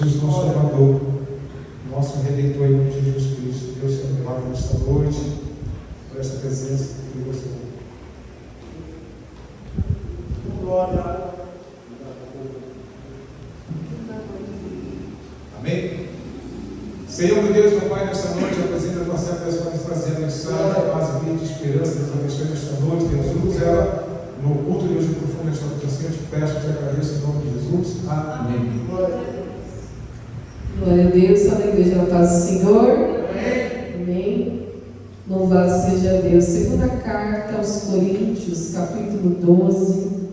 Jesus, nosso Salvador, nosso Redentor em nome de Jesus Cristo. Deus te abençoe nesta noite, por esta presença que você. Glória. Amém? Senhor, meu Deus, meu Pai, nesta noite, apresenta a tua serva para nos trazer a mensagem, a paz, vida e esperança. Deus abençoe nesta noite. Deus usa ela no culto de hoje profundo nesta noite. Assim eu te peço, te agradeço em nome de Jesus. Amém. Glória a Deus, fala a igreja na paz do Senhor. Amém. Louvado seja Deus. Segunda carta aos Coríntios, capítulo 12,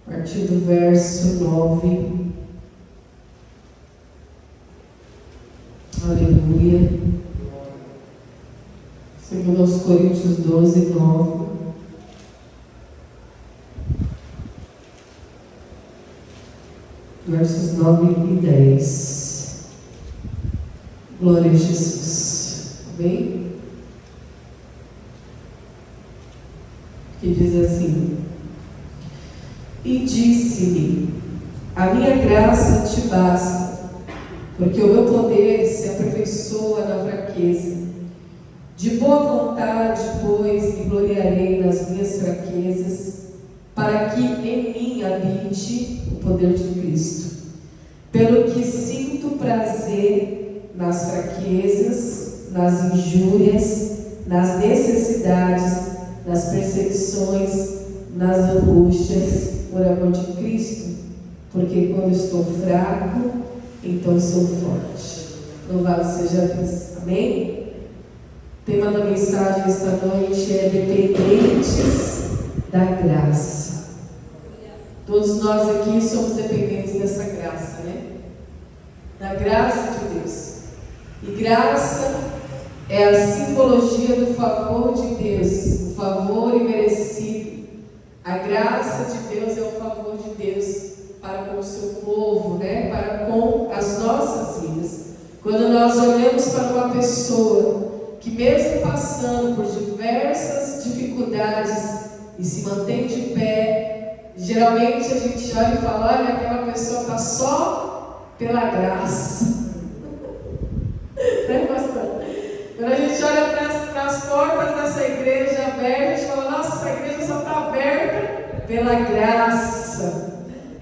a partir do verso 9. Aleluia. Segundo aos Coríntios 12, 9. Versos 9 e 10. Glória a Jesus. Amém? Que diz assim: E disse-me: a minha graça te basta, porque o meu poder se aperfeiçoa na fraqueza. De boa vontade, pois, me gloriarei nas minhas fraquezas, para que em mim habite o poder de Cristo. Pelo que sinto prazer nas fraquezas, nas injúrias, nas necessidades, nas perseguições, nas angústias, por amor de Cristo, porque quando estou fraco, então sou forte. Louvado seja Deus. Amém? O tema da mensagem esta noite é dependentes da graça. Todos nós aqui somos dependentes dessa graça, né? Da graça de Deus. E graça é a simbologia do favor de Deus, o favor imerecido. A graça de Deus é o favor de Deus para com o seu povo, né? Para com as nossas vidas. Quando nós olhamos para uma pessoa que, mesmo passando por diversas dificuldades, e se mantém de pé, geralmente a gente olha e fala: olha, aquela pessoa está só pela graça. Né, pastor? Quando a gente olha para as portas dessa igreja aberta, a gente fala: nossa, essa igreja só está aberta pela graça.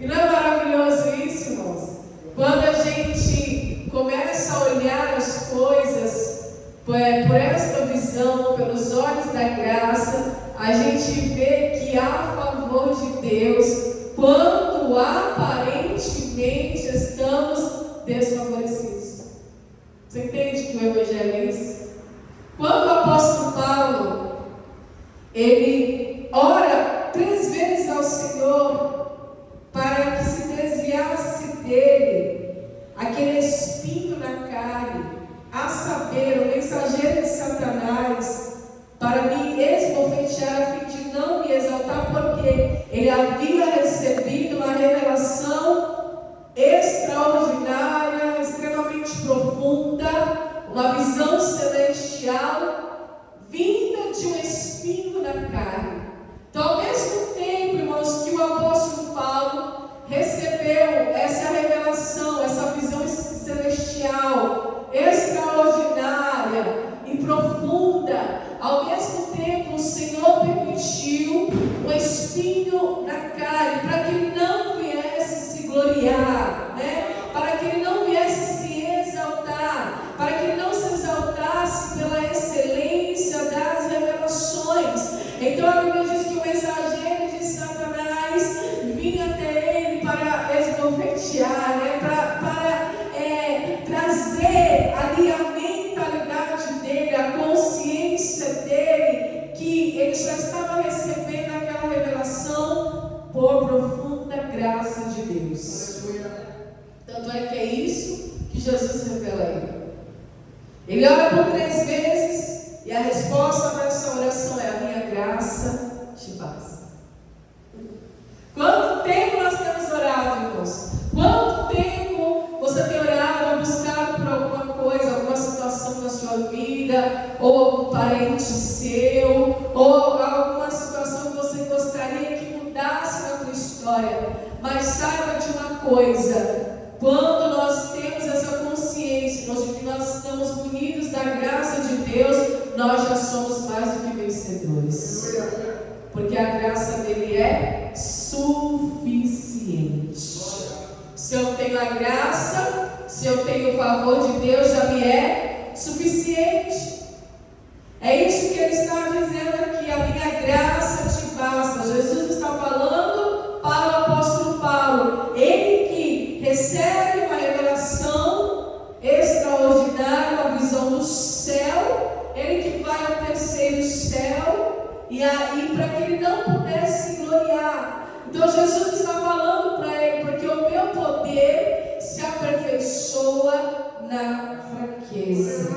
E não é maravilhoso isso, irmãos? Quando a gente começa a olhar as coisas por esta visão, pelos olhos da graça, a gente vê que há favor de Deus quando aparentemente estamos desfavorecidos. Você entende que o Evangelho é isso? Quando o apóstolo Paulo, ele ora 3 vezes ao Senhor para que se desviasse dele aquele espinho na carne, a saber, o mensageiro de Satanás, para me esbofetear a fim de não me exaltar, porque ele havia recebido uma revelação extraordinária, extremamente profunda, uma visão celestial, vinda de um espinho na carne. Então, ao mesmo tempo, irmãos, que o apóstolo Paulo recebeu essa revelação, essa visão celestial, extraordinária e profunda, ao mesmo tempo o Senhor permitiu um espinho na carne, para que ele não viesse se gloriar, né? Para que ele não viesse se exaltar, para que ele não se exaltasse pela excelência das revelações. Então a Bíblia diz que o mensageiro de Satanás vinha até ele para esbofetear, né? Para trazer ali a mentalidade dele, a consciência dele, que ele já estava recebendo aquela revelação por profunda graça de Deus. Tanto é que é isso que Jesus revela a ele. Ele ora por 3 vezes e a resposta dessa oração é: a minha graça te basta. Quanto tempo nós temos orado, irmãos? Quanto tempo você tem orado, buscado por alguma coisa, alguma situação na sua vida, ou algum parente seu, ou alguma situação que você gostaria que mudasse na tua história? Mas saiba de uma coisa: quando nós temos essa consciência de que nós estamos munidos da graça de Deus, nós já somos mais do que vencedores. Porque a graça dele é suficiente. Se eu tenho a graça, se eu tenho o favor de Deus, já me é suficiente. É isso que ele está dizendo aqui, a minha graça te basta. Jesus está falando para o apóstolo Paulo, ele que recebe uma revelação extraordinária, uma visão do céu, ele que vai ao terceiro céu, e aí para que ele não pudesse gloriar. Então Jesus está falando para ele, porque o meu poder se aperfeiçoa na fraqueza.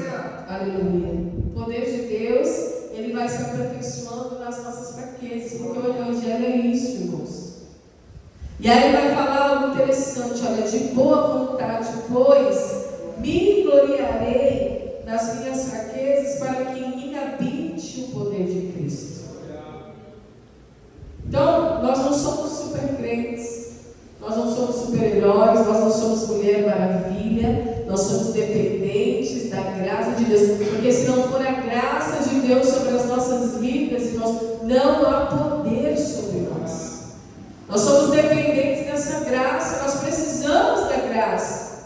Aleluia. O poder de Deus, ele vai se aperfeiçoando nas nossas fraquezas, porque o Evangelho é isso, irmãos. E aí ele vai falar algo interessante, olha, de boa vontade, pois me gloriarei nas minhas fraquezas, para que em mim habite o poder de Cristo. Então, nós não somos super crentes, nós não somos super-heróis, nós não somos Mulher Maravilha, nós somos dependentes da graça de Deus, porque se não for a graça de Deus sobre as nossas vidas, irmãos, não há poder sobre nós. Nós somos dependentes dessa graça, nós precisamos da graça,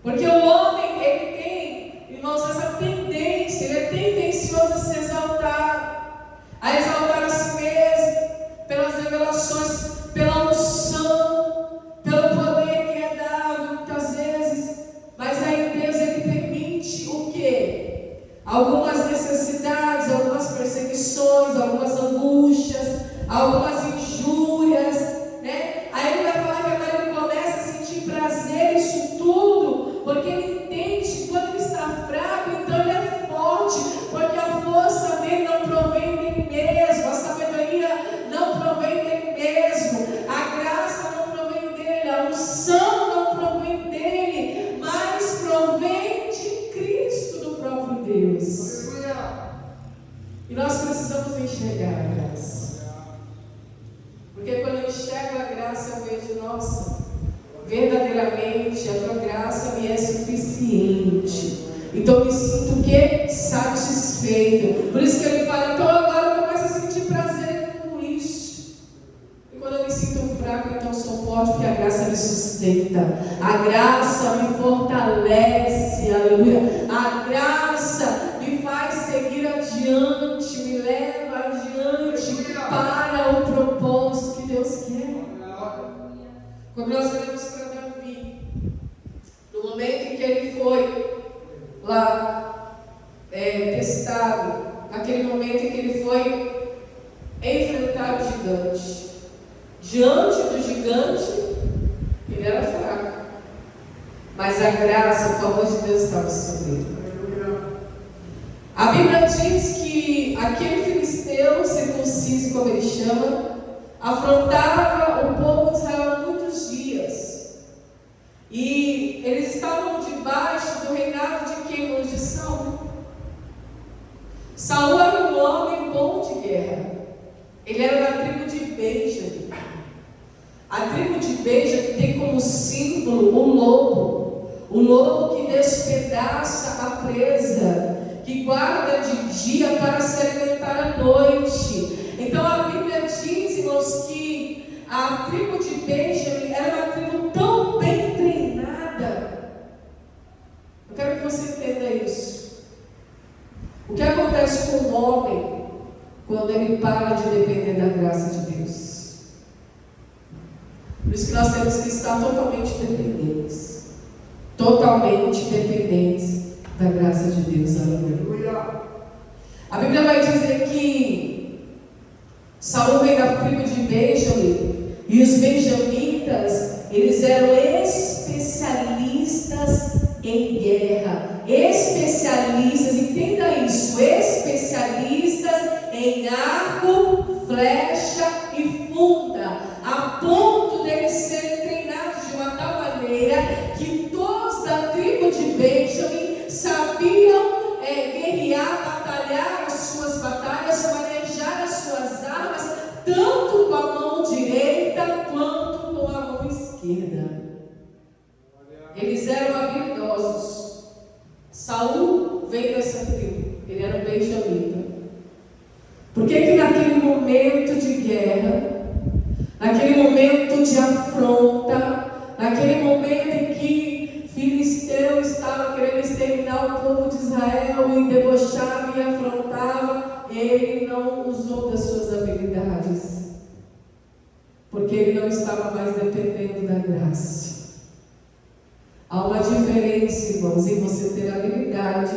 porque o homem, ele tem, irmãos, essa tendência, ele é tendencioso a se exaltar, a exaltar a si mesmo, pelas revelações, pela unção, pelo poder que é dado muitas vezes, mas aí Deus, ele permite o quê? Algumas necessidades, algumas perseguições, algumas angústias, algumas injúrias, né? Aí ele vai falar que agora ele começa a sentir prazer nisso tudo, porque ele entende que quando ele está fraco, então ele é forte, porque a força dele não provém dele mesmo, a sabedoria não provém dele mesmo, a graça não provém dele, a unção não provém dele, mas provém de Cristo, do próprio Deus. E nós precisamos enxergar a graça. Porque quando eu enxergo a graça, eu vejo, nossa, verdadeiramente a tua graça me é suficiente. Então eu me sinto o quê? Satisfeito. Por isso que ele fala, então agora eu começo a sentir prazer em tudo isso. E quando eu me sinto fraco, então eu sou forte, porque a graça me sustenta. A graça me fortalece, aleluia. A graça me faz seguir adiante, me leva adiante para o propósito que Deus quer. Quando nós olhamos para Davi, no momento em que ele foi lá testado, naquele momento em que ele foi enfrentar o gigante, diante do gigante, ele era fraco, mas a graça, o favor de Deus estava sobre ele. A Bíblia diz que aquele filisteu circunciso, como ele chama, afrontava o povo de Israel muitos dias. E eles estavam debaixo do reinado de quem? Irmãos? De Saul. Saul era um homem bom de guerra. Ele era da tribo de Benjamim. A tribo de Benjamim tem como símbolo o lobo que despedaça a presa, que guarda de dia para se alimentar à noite. Então a Bíblia diz, irmãos, que a tribo de Benjamim era uma tribo tão bem treinada. Eu quero que você entenda isso. O que acontece com o homem quando ele para de depender da graça de Deus? Por isso que nós temos que estar totalmente dependentes. Totalmente dependentes da graça de Deus. Aleluia. A Bíblia vai dizer que Saul veio da tribo de Benjamim, e os benjamitas, eles eram especialistas em guerra, especialistas, entenda isso, especialistas em arco, flecha e funda, a ponto deles serem treinados de uma tal maneira que todos da tribo de Benjamim sabiam guerrear, batalhar as suas batalhas, manejar as suas armas, tanto com a mão direita quanto com a mão esquerda. Eles eram habilidosos. Saul veio dessa tribo, ele era um benjamita. Por que que naquele momento de guerra, naquele momento de afronta, naquele momento em que Filisteu estava querendo exterminar o povo de Israel e debochava e afrontava, ele não usou das suas habilidades? Porque ele não estava mais dependendo da graça. Há uma diferença, irmãos, em você ter habilidade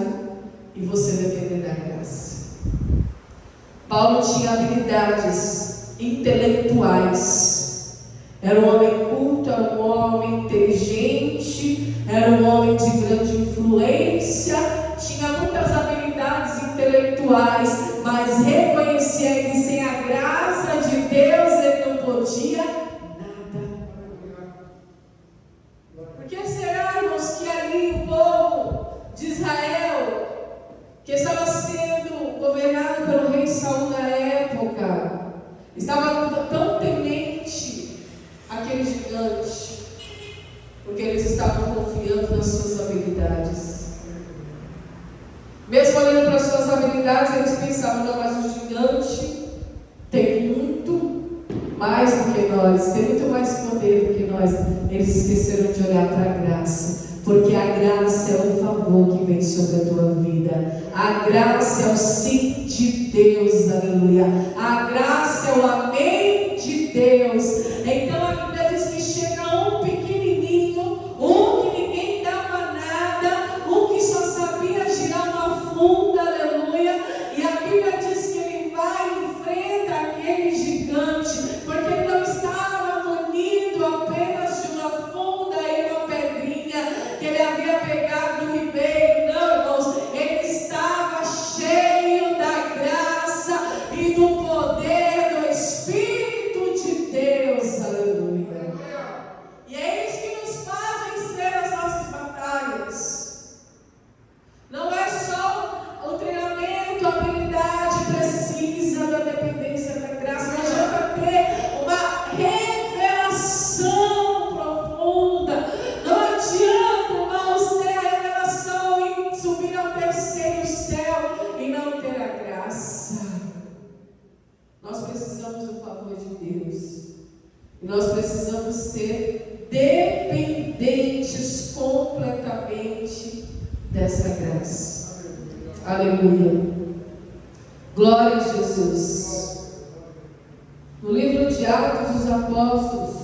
e você depender da graça. Paulo tinha habilidades intelectuais. Era um homem culto, era um homem inteligente, era um homem de grande influência, tinha muitas habilidades intelectuais, mas reconhecia que sem a graça de Deus ele não podia nada. Por que será, irmãos, que ali o povo de Israel, que estava sendo governado pelo rei Saul na época, estava tão temente àquele gigante? Porque eles estavam confiando nas suas habilidades. Mesmo olhando para as suas habilidades, eles pensavam: não, mas o gigante tem muito mais do que nós, tem muito mais poder do que nós. Eles esqueceram de olhar para a graça. Porque a graça é o favor que vem sobre a tua vida. A graça é o sim de Deus, aleluia. A graça é o amém de Deus. Então a Bíblia diz que chega um pequenininho, um que ninguém dava nada, um que só sabia girar uma funda, aleluia. E a Bíblia diz que ele vai e enfrenta aquele gigante, porque ele não estava munido apenas de uma funda e uma pedrinha que ele havia pegado do ribeiro. Não, irmãos, ele estava cheio da graça e do poder do Espírito de Deus, aleluia. E é isso que nos faz vencer as nossas batalhas. Não é só o treinamento, a habilidade precisa da dependência da graça, mas já vai ter uma revelação profunda. Não adianta, irmãos, ter a revelação e subir ao terceiro céu e não ter a graça. Nós precisamos do favor de Deus. E nós precisamos ser dependentes completamente dessa graça. Aleluia. Glória a Jesus. No livro de Atos dos Apóstolos,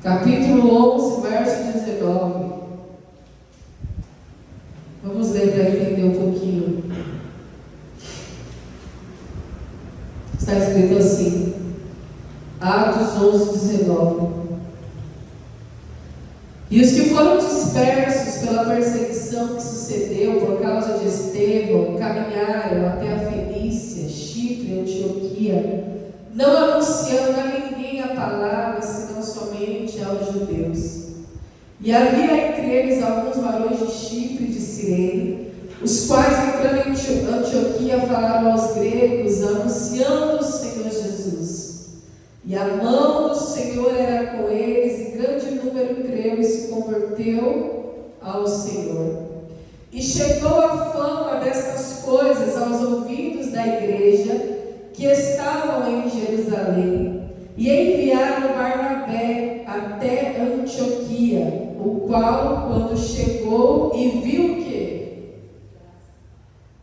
capítulo 11, verso 19. Vamos ler para entender um pouquinho. Está escrito assim, Atos 11, 19. E os que foram dispersos pela perseguição que sucedeu por causa de Estevão caminharam até a Fenícia, Chipre e Antioquia, não anunciando a ninguém a palavra, senão somente aos judeus. E havia entre eles alguns varões de Chipre e de Cirene, os quais, entrando em Antioquia, falaram aos gregos, anunciando o Senhor Jesus. E a mão do Senhor era com eles, e grande número creu e se converteu ao Senhor. E chegou a fama destas coisas aos ouvidos da igreja que estavam em Jerusalém, e enviaram Barnabé até Antioquia, o qual, quando chegou e viu o quê?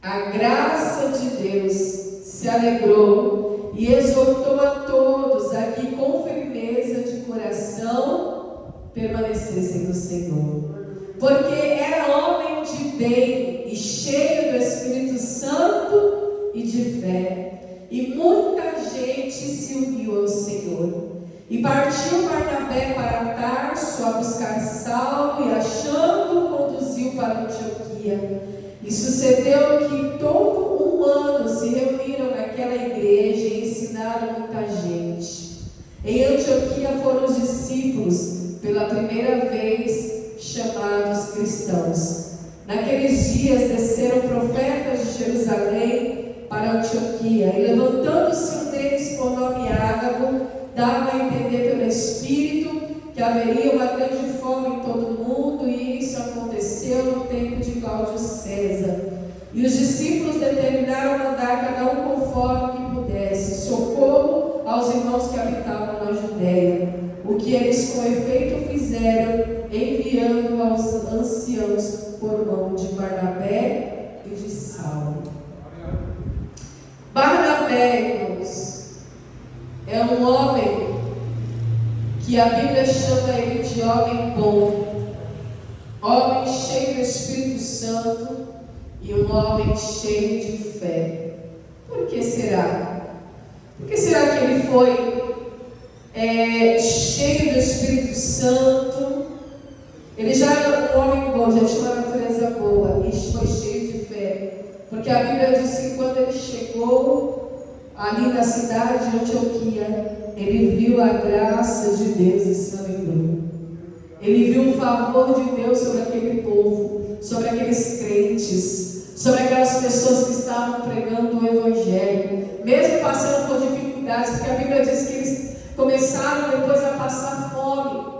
A graça de Deus, se alegrou e exortou a todos a que com firmeza de coração permanecessem no Senhor, porque era homem de bem e cheio do Espírito Santo e de fé, e muita gente se uniu ao Senhor. E partiu Barnabé para Tarso a buscar Saulo, e achando-o conduziu para Antioquia. E sucedeu que todo um ano se reuniram naquela igreja e ensinaram muita gente. Em Antioquia foram os discípulos, pela primeira vez chamados cristãos. Naqueles dias desceram profetas de Jerusalém para Antioquia, e levantando levantando-se um deles por nome Ágabo, dava a entender pelo Espírito que haveria uma grande fome em todo o mundo, e isso aconteceu no tempo de Cláudio César. E os discípulos determinaram mandar cada um conforme que pudesse socorro aos irmãos que habitavam na Judéia, o que eles com efeito fizeram, enviando aos anciãos por mão de Barnabé e de Saulo. Barnabé, irmãos, é um homem que a Bíblia chama ele de homem bom, homem cheio do Espírito Santo e um homem cheio de fé. Por que será? Por que será que ele foi cheio do Espírito Santo? Ele já era um homem bom, já tinha uma natureza boa, e foi cheio de fé. Porque a Bíblia diz que quando ele chegou ali na cidade de Antioquia, ele viu a graça de Deus e se alegrou. Ele viu o favor de Deus sobre aquele povo, sobre aqueles crentes, sobre aquelas pessoas que estavam pregando o Evangelho, mesmo passando por dificuldades, porque a Bíblia diz que eles começaram depois a passar fome,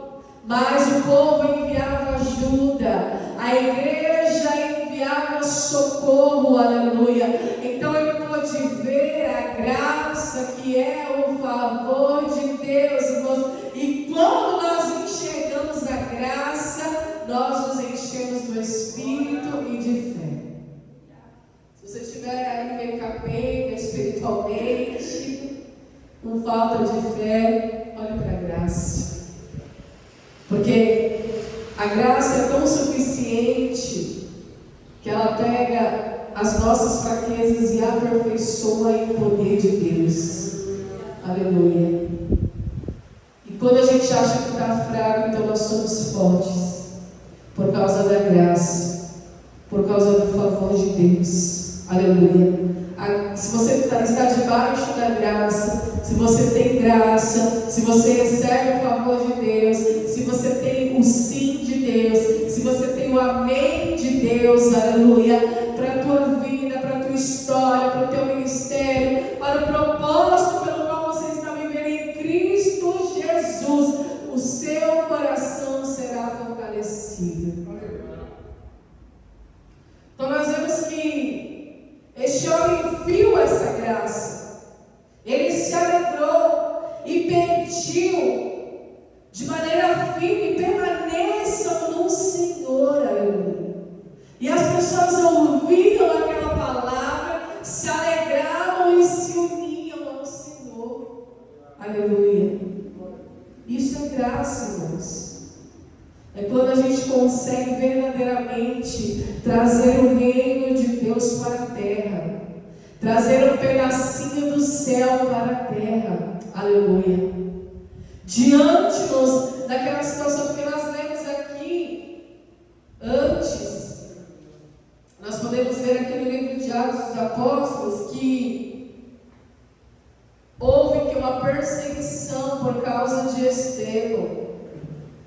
mas o povo enviava ajuda, a igreja enviava socorro, aleluia. Então ele pôde ver a graça que é o favor de Deus, irmãos. E quando nós enxergamos a graça, nós nos enchemos do Espírito e de fé. Se você estiver aí meio capenga espiritualmente, com falta de fé, olhe para a graça. Porque a graça é tão suficiente que ela pega as nossas fraquezas e aperfeiçoa em poder de Deus. Aleluia. E quando a gente acha que está fraco, então nós somos fortes. Por causa da graça. Por causa do favor de Deus. Aleluia. Se você está debaixo da graça, se você tem graça, se você recebe o favor de Deus, se você tem o sim de Deus, se você tem o amém de Deus, aleluia, para a tua vida, para a tua história, para o teu ministério, para o propósito pelo qual você está vivendo em Cristo Jesus, o seu coração será fortalecido. Então nós vemos que este homem viu essa graça, ele se alegrou e pediu de maneira firme: permaneçam no Senhor, aleluia. E as pessoas ouviam aquela palavra, se alegravam e se uniam ao Senhor, aleluia. Isso é graça, irmãos. É quando a gente consegue verdadeiramente trazer o reino de Deus para a terra, trazer um pedacinho do céu para a terra, aleluia. Diante daquela situação, porque nós lemos aqui antes, nós podemos ver aqui no livro de Atos dos Apóstolos que houve que uma perseguição por causa de Estevão,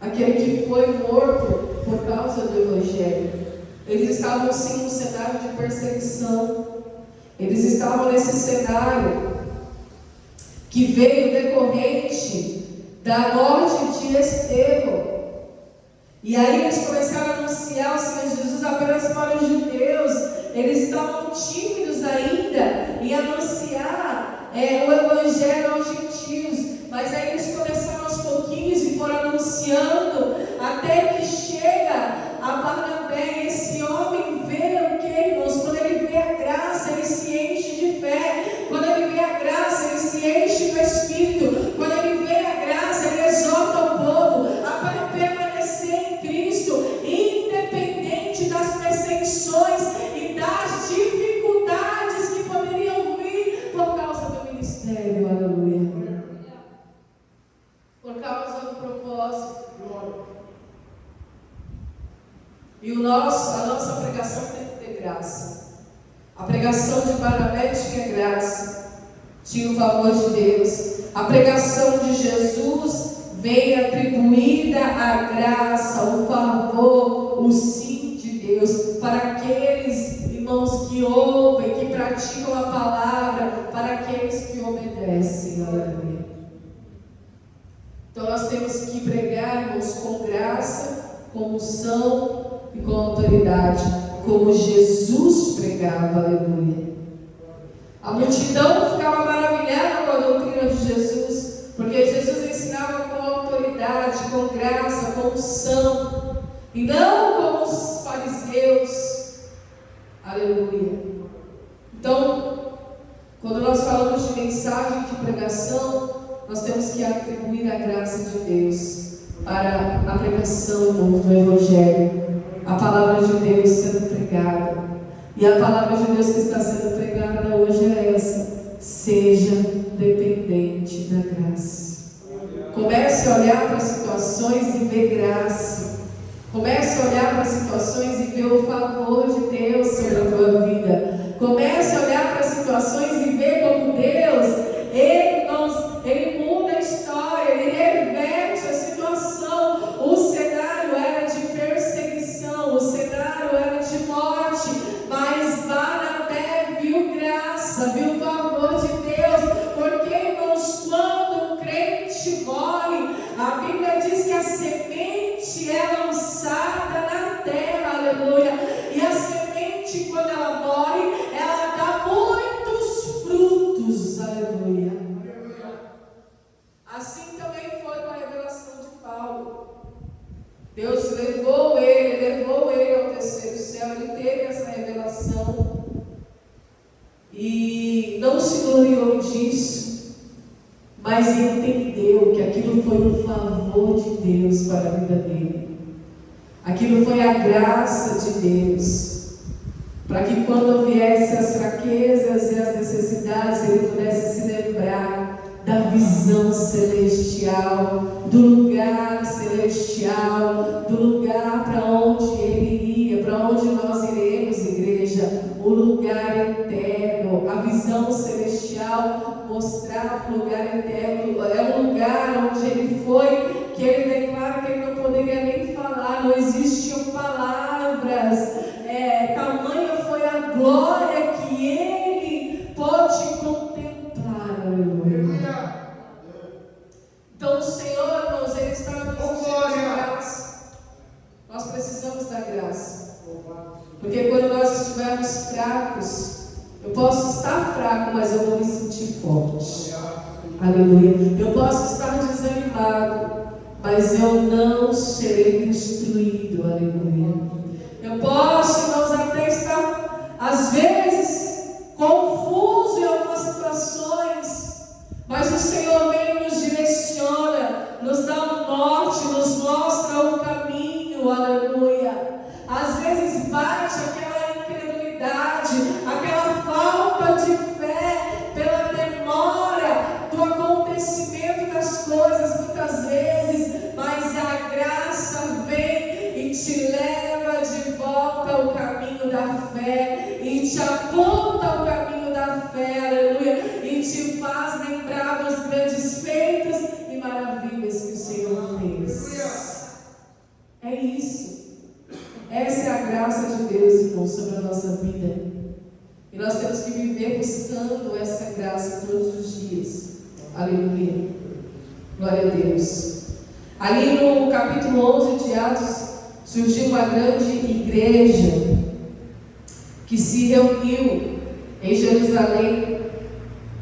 aquele que foi morto por causa do Evangelho. Eles estavam sim num cenário de perseguição. Eles estavam nesse cenário que veio decorrente da morte de Estevão. E aí eles começaram a anunciar o Senhor Jesus apenas para os judeus. Eles estavam tímidos ainda em anunciar o Evangelho aos gentios. Mas aí eles começaram aos pouquinhos e foram anunciando, até que chega a Barnabé. E esse homem vê o que, irmãos? Quando ele vê a graça, ele se enche de fé. Quando ele vê a graça, ele se enche do Espírito. Quando ele vê a graça, ele exorta o povo a permanecer em Cristo, independente das perseguições e das dificuldades que poderiam vir por causa do ministério, aleluia. Por causa do propósito. E a nossa pregação tem que ter graça. A pregação de Barnabé tinha graça, tinha o favor de Deus. A pregação de Jesus veio atribuída a graça, o favor, o sim de Deus para aqueles irmãos que ouvem, que praticam a palavra, para aqueles que obedecem. Aleluia. Então nós temos que pregar, irmãos, com graça, com unção e com autoridade, como Jesus pregava. Aleluia. A multidão ficava maravilhada com a doutrina de Jesus, porque Jesus ensinava com autoridade, com graça, com unção, e não como os fariseus. Aleluia. Então, quando nós falamos de mensagem, de pregação, nós temos que atribuir a graça de Deus para a pregação do Evangelho, a palavra de Deus sendo pregada. E a palavra de Deus que está sendo pregada hoje é essa: seja dependente da graça. Comece a olhar para as situações e ver graça. Comece a olhar para as situações e ver o favor de Deus sobre a tua vida. Comece a olhar para as situações e ver como Deus, Ele muda a história, Ele reverte a situação. O cenário era de perseguição, o cenário era de morte, mas Barnabé viu graça, viu o favor de Deus, porque, irmãos, quando um crente morre, a Bíblia diz que a semente é lançada na terra, aleluia, e a semente, quando ela morre, ela dá muitos frutos, aleluia. Assim também foi com a revelação de Paulo. Deus levou ele ao terceiro céu, ele teve essa revelação e não se gloriou disso, mas entendeu que aquilo foi um favor de Deus para a vida dele. Aquilo foi a graça de Deus, para que quando viessem as fraquezas e as necessidades, ele pudesse se lembrar da visão celestial, do lugar celestial, do lugar para onde ele iria, para onde nós iremos, igreja, o lugar eterno. A visão celestial mostrava o lugar eterno, é um lugar onde ele foi, que ele declara que ele não poderia nem falar, não existiam palavras, tamanha foi a glória que ele pôde contemplar. Aleluia. Então o Senhor, irmãos, Ele está nos dando graça. Nós precisamos da graça, porque quando nós estivermos fracos, eu posso estar fraco, mas eu vou me sentir forte. Aleluia. Eu posso estar desanimado, mas eu não serei destruído. Aleluia. Eu posso, irmãos, até estar às vezes confuso em algumas situações, mas o Senhor vem e nos direciona, nos dá um norte, nos mostra o caminho. Aleluia. Às vezes bate aquela incredulidade, aquela falta de fé pela demora do acontecimento das coisas muitas vezes, mas a graça vem e te leva de volta ao caminho da fé e te aponta ao caminho da fé, aleluia, e te faz lembrar dos grandes feitos e maravilhas que o Senhor fez. É isso. Essa é a graça de Deus, irmão, sobre a nossa vida. E nós temos que viver buscando essa graça todos os dias. Aleluia. Glória a Deus. Ali no capítulo 11 de Atos, surgiu uma grande igreja que se reuniu em Jerusalém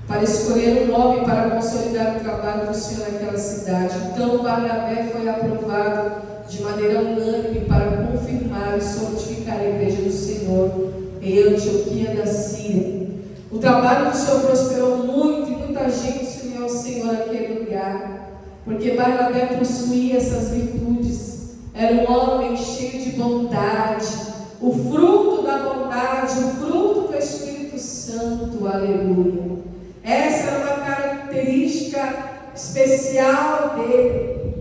para escolher um nome para consolidar o trabalho do Senhor naquela cidade. Então Barnabé foi aprovado de maneira unânime para confirmar e solidificar a igreja do Senhor em Antioquia da Síria. O trabalho do Senhor prosperou muito e muita gente se uniu ao Senhor naquele lugar, porque Barnabé possuía essas virtudes. Era um homem cheio de bondade, o fruto da bondade, o fruto do Espírito Santo. Aleluia. Essa era uma característica especial dele.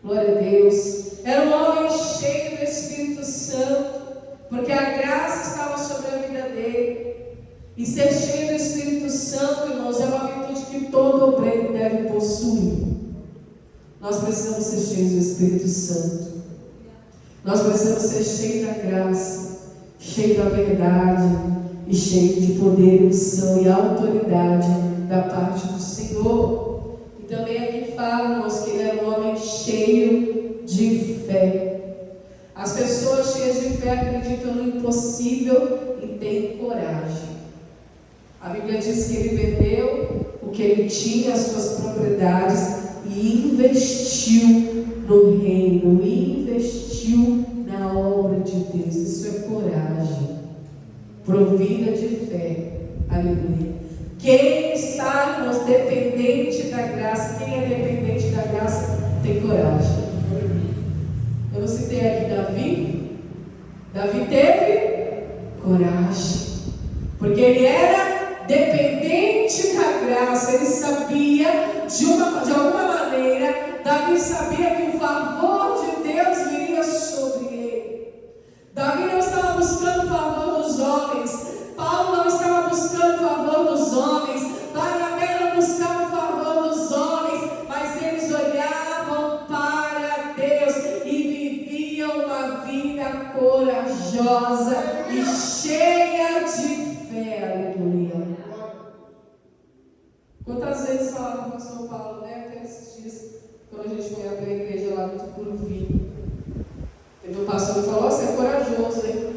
Glória a Deus. Era um homem cheio do Espírito Santo, porque a graça estava sobre a vida dele. E ser cheio do Espírito Santo, irmãos, é uma virtude que todo obreiro deve possuir. Nós precisamos ser cheios do Espírito Santo. Nós precisamos ser cheios da graça, cheio da verdade e cheio de poder, unção e autoridade da parte do Senhor. E também aqui fala, irmãos, que ele era um homem cheio de fé. As pessoas cheias de fé acreditam no impossível e têm coragem. A Bíblia diz que ele vendeu o que ele tinha, as suas propriedades, e investiu no reino, investiu na obra de Deus. Isso é coragem, provida de fé. Aleluia. Quem está, irmãos, dependente da graça, quem é dependente da graça, tem coragem. Eu citei aqui Davi. Davi teve coragem, porque ele era dependente da graça. Ele sabia, de alguma maneira, Davi sabia que o favor de Deus viria sobre ele. Davi não estava buscando o favor dos homens. Paulo não estava buscando o favor dos homens. Barnabé não buscava o favor dos homens, mas eles olhavam para Deus e viviam uma vida corajosa e cheia de fé. Aleluia. Quantas vezes falava com o pastor Paulo, né? Até esses dias, quando a gente foi abrir a igreja lá no Tucuruvi, teve um pastor que falou: você é corajoso, hein?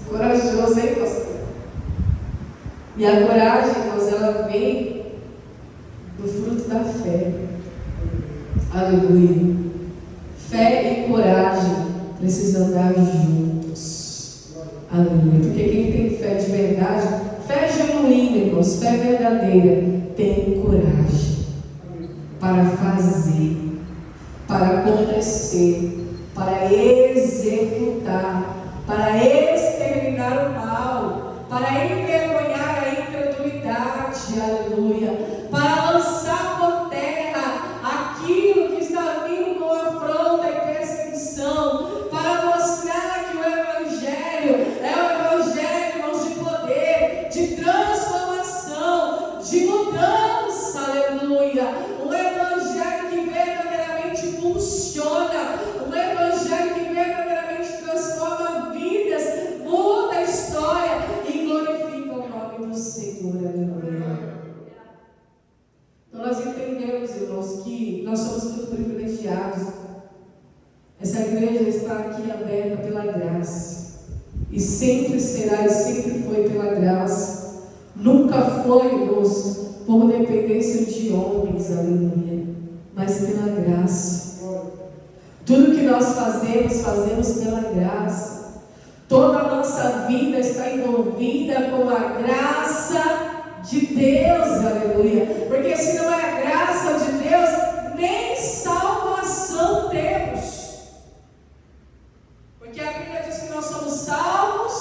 Corajoso, hein, pastor? E a coragem, irmãos, ela vem do fruto da fé. Aleluia. Fé e coragem precisam andar juntos. Aleluia. Porque quem tem fé de verdade, fé genuína, irmãos, fé verdadeira, tem coragem para fazer, para acontecer, para executar, para exterminar o mal, para envergonhar a incredulidade, aleluia, para lançar por terra aquilo que está vindo com afronta e perseguição, para mostrar que o Evangelho é o Evangelho, irmãos, de poder, de transformação, de mudança, aleluia, um Evangelho que verdadeiramente funciona, um Evangelho que verdadeiramente transforma vidas, muda a história e glorifica o nome do Senhor, aleluia. Então nós entendemos, irmãos, que nós somos muito privilegiados. Essa igreja está aqui aberta pela graça, e sempre será e sempre foi pela graça. Nunca foi, irmãos, por dependência de homens, aleluia, mas pela graça. Tudo que nós fazemos, fazemos pela graça. Toda a nossa vida está envolvida com a graça de Deus, aleluia. Porque se não é a graça de Deus, nem salvação temos. Porque a Bíblia diz que nós somos salvos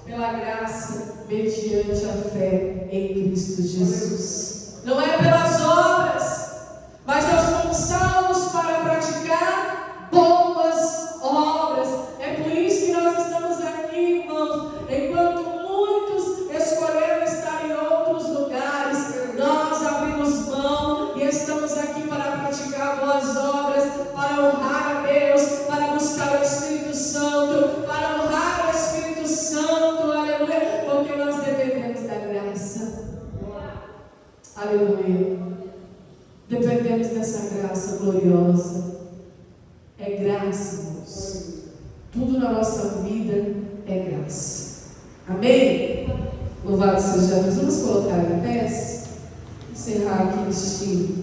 pela graça, mediante a fé em Cristo Jesus. Não é pelas obras, mas nós somos salvos para praticar boas obras. É por isso que nós estamos aqui, irmãos. Enquanto muitos escolheram estar em outros lugares, nós abrimos mão e estamos aqui para praticar boas obras, para honrar a Deus, para buscar o Espírito Santo, para honrar o Espírito Santo, aleluia, porque nós dependemos da graça. Aleluia. Dependemos dessa graça gloriosa. É graça, irmãos. Tudo na nossa vida é graça. Amém? Louvado seja Deus. Vamos colocar em pé, encerrar aqui este